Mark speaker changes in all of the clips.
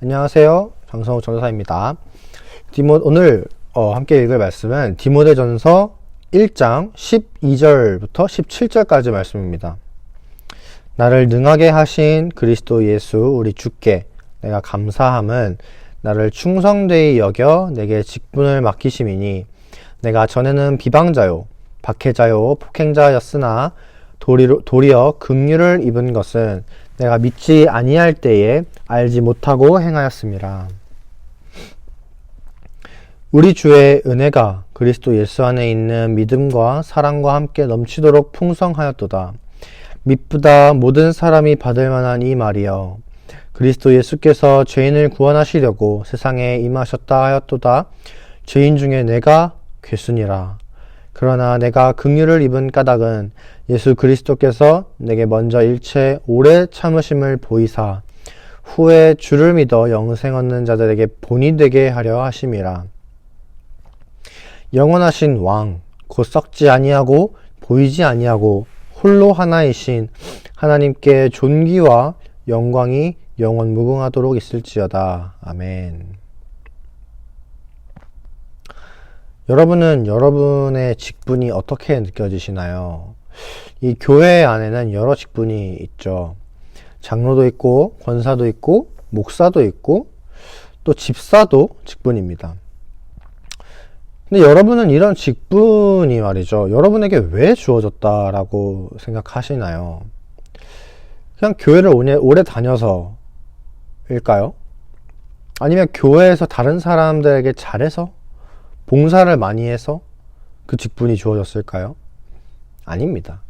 Speaker 1: 안녕하세요. 장성욱 전도사입니다. 오늘 함께 읽을 말씀은 디모데전서 1장 12절부터 17절까지 말씀입니다. 나를 능하게 하신 그리스도 예수 우리 주께 내가 감사함은 나를 충성되이 여겨 내게 직분을 맡기심이니 내가 전에는 비방자요 박해자요 폭행자였으나 도리어 긍휼을 입은 것은 내가 믿지 아니할 때에 알지 못하고 행하였음이라. 우리 주의 은혜가 그리스도 예수 안에 있는 믿음과 사랑과 함께 넘치도록 풍성하였도다. 미쁘다 모든 사람이 받을 만한 이 말이여. 그리스도 예수께서 죄인을 구원하시려고 세상에 임하셨다 하였도다. 죄인 중에 내가 괴순이라. 그러나 내가 긍휼을 입은 까닭은 예수 그리스도께서 내게 먼저 일체 오래 참으심을 보이사 후에 주를 믿어 영생 얻는 자들에게 본이 되게 하려 하심이라. 영원하신 왕 곧 썩지 아니하고 보이지 아니하고 홀로 하나이신 하나님께 존귀와 영광이 영원 무궁하도록 있을지어다. 아멘. 여러분은 여러분의 직분이 어떻게 느껴지시나요? 이 교회 안에는 여러 직분이 있죠. 장로도 있고 권사도 있고 목사도 있고 또 집사도 직분입니다. 근데 여러분은 이런 직분이 말이죠, 여러분에게 왜 주어졌다라고 생각하시나요? 그냥 교회를 오래 다녀서일까요? 아니면 교회에서 다른 사람들에게 잘해서 봉사를 많이 해서 그 직분이 주어졌을까요? 아닙니다.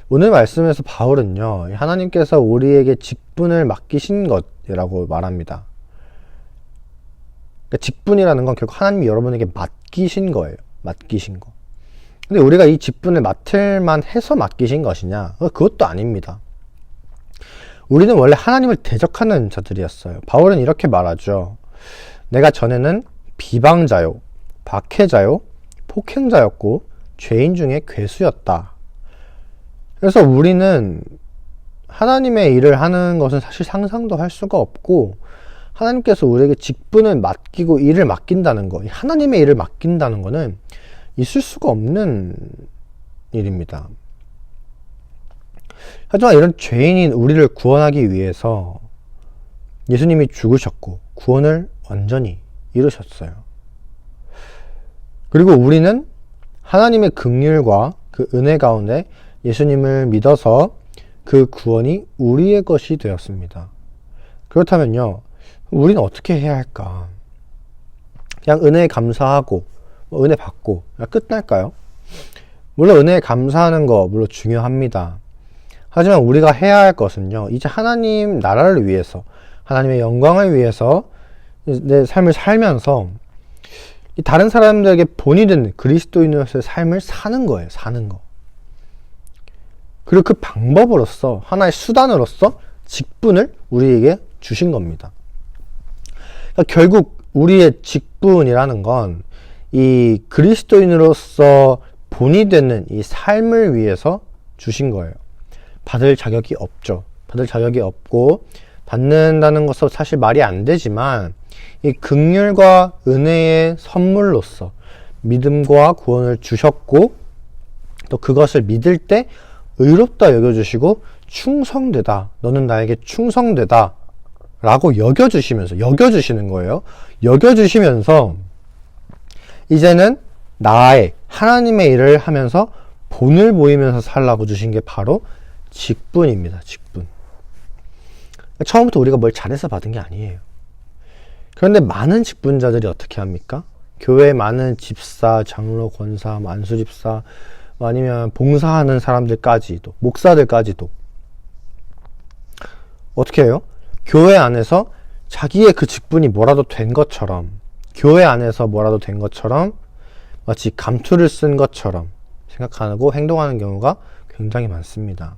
Speaker 1: 오늘 말씀에서 바울은요, 하나님께서 우리에게 직분을 맡기신 것이라고 말합니다. 그러니까 직분이라는 건 결국 하나님이 여러분에게 맡기신 거예요. 맡기신 거. 근데 우리가 이 직분을 맡을 만 해서 맡기신 것이냐? 그것도 아닙니다. 우리는 원래 하나님을 대적하는 자들이었어요. 바울은 이렇게 말하죠. 내가 전에는 비방자요 박해자요 폭행자였고 죄인 중에 괴수였다. 그래서 우리는 하나님의 일을 하는 것은 사실 상상도 할 수가 없고, 하나님께서 우리에게 직분을 맡기고 일을 맡긴다는 거, 하나님의 일을 맡긴다는 거는 있을 수가 없는 일입니다. 하지만 이런 죄인인 우리를 구원하기 위해서 예수님이 죽으셨고 구원을 완전히 이루셨어요. 그리고 우리는 하나님의 긍휼과 그 은혜 가운데 예수님을 믿어서 그 구원이 우리의 것이 되었습니다. 그렇다면요, 우리는 어떻게 해야 할까? 그냥 은혜에 감사하고 은혜 받고 끝날까요? 물론 은혜에 감사하는 거 물론 중요합니다. 하지만 우리가 해야 할 것은요, 이제 하나님 나라를 위해서, 하나님의 영광을 위해서 내 삶을 살면서 다른 사람들에게 본이 된 그리스도인으로서의 삶을 사는 거예요. 사는 거. 그리고 그 방법으로서, 하나의 수단으로서 직분을 우리에게 주신 겁니다. 그러니까 결국 우리의 직분이라는 건 이 그리스도인으로서 본이 되는 이 삶을 위해서 주신 거예요. 받을 자격이 없죠. 받을 자격이 없고 받는다는 것은 사실 말이 안 되지만, 이 긍휼과 은혜의 선물로서 믿음과 구원을 주셨고, 또 그것을 믿을 때 의롭다 여겨주시고 충성되다, 너는 나에게 충성되다 라고 여겨주시는 거예요. 여겨주시면서 이제는 나의 하나님의 일을 하면서 본을 보이면서 살라고 주신 게 바로 직분입니다. 직분. 처음부터 우리가 뭘 잘해서 받은 게 아니에요. 그런데 많은 직분자들이 어떻게 합니까? 교회에 많은 집사, 장로, 권사, 안수집사, 아니면 봉사하는 사람들까지도, 목사들까지도 어떻게 해요? 교회 안에서 자기의 그 직분이 뭐라도 된 것처럼, 교회 안에서 뭐라도 된 것처럼, 마치 감투를 쓴 것처럼 생각하고 행동하는 경우가 굉장히 많습니다.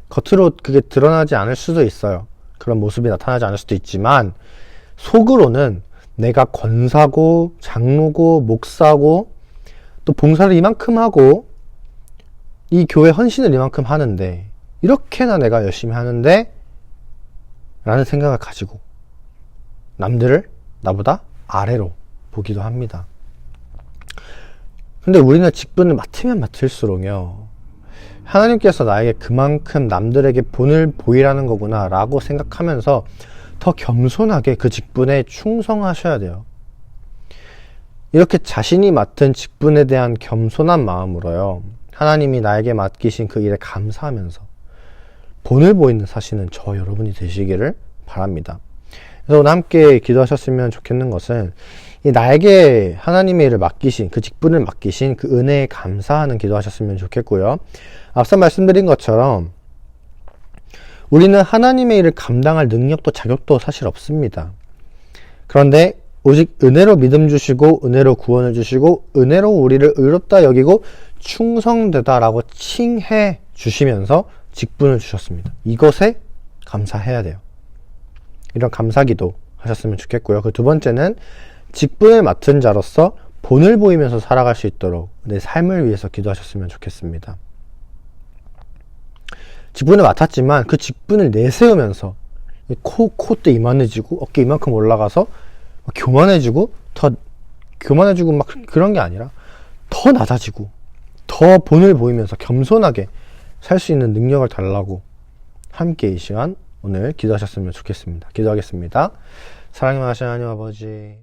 Speaker 1: 겉으로 그게 드러나지 않을 수도 있어요. 그런 모습이 나타나지 않을 수도 있지만, 속으로는 내가 권사고 장로고 목사고 또 봉사를 이만큼 하고 이 교회 헌신을 이만큼 하는데, 이렇게나 내가 열심히 하는데 라는 생각을 가지고 남들을 나보다 아래로 보기도 합니다. 근데 우리는 직분을 맡으면 맡을수록요, 하나님께서 나에게 그만큼 남들에게 본을 보이라는 거구나 라고 생각하면서 더 겸손하게 그 직분에 충성하셔야 돼요. 이렇게 자신이 맡은 직분에 대한 겸손한 마음으로요, 하나님이 나에게 맡기신 그 일에 감사하면서 본을 보이는 사시는 저 여러분이 되시기를 바랍니다. 그래서 오늘 함께 기도하셨으면 좋겠는 것은, 이 나에게 하나님의 일을 맡기신, 그 직분을 맡기신 그 은혜에 감사하는 기도하셨으면 좋겠고요. 앞서 말씀드린 것처럼 우리는 하나님의 일을 감당할 능력도 자격도 사실 없습니다. 그런데 오직 은혜로 믿음 주시고 은혜로 구원을 주시고 은혜로 우리를 의롭다 여기고 충성되다라고 칭해 주시면서 직분을 주셨습니다. 이것에 감사해야 돼요. 이런 감사기도 하셨으면 좋겠고요. 그 두 번째는 직분을 맡은 자로서 본을 보이면서 살아갈 수 있도록 내 삶을 위해서 기도하셨으면 좋겠습니다. 직분을 맡았지만 그 직분을 내세우면서 콧대 이만해지고 어깨 이만큼 올라가서 교만해지고 더 교만해지고 막 그런 게 아니라 더 낮아지고 더 본을 보이면서 겸손하게 살 수 있는 능력을 달라고 함께 이 시간 오늘 기도하셨으면 좋겠습니다. 기도하겠습니다. 사랑이 많으신 하나님 아버지,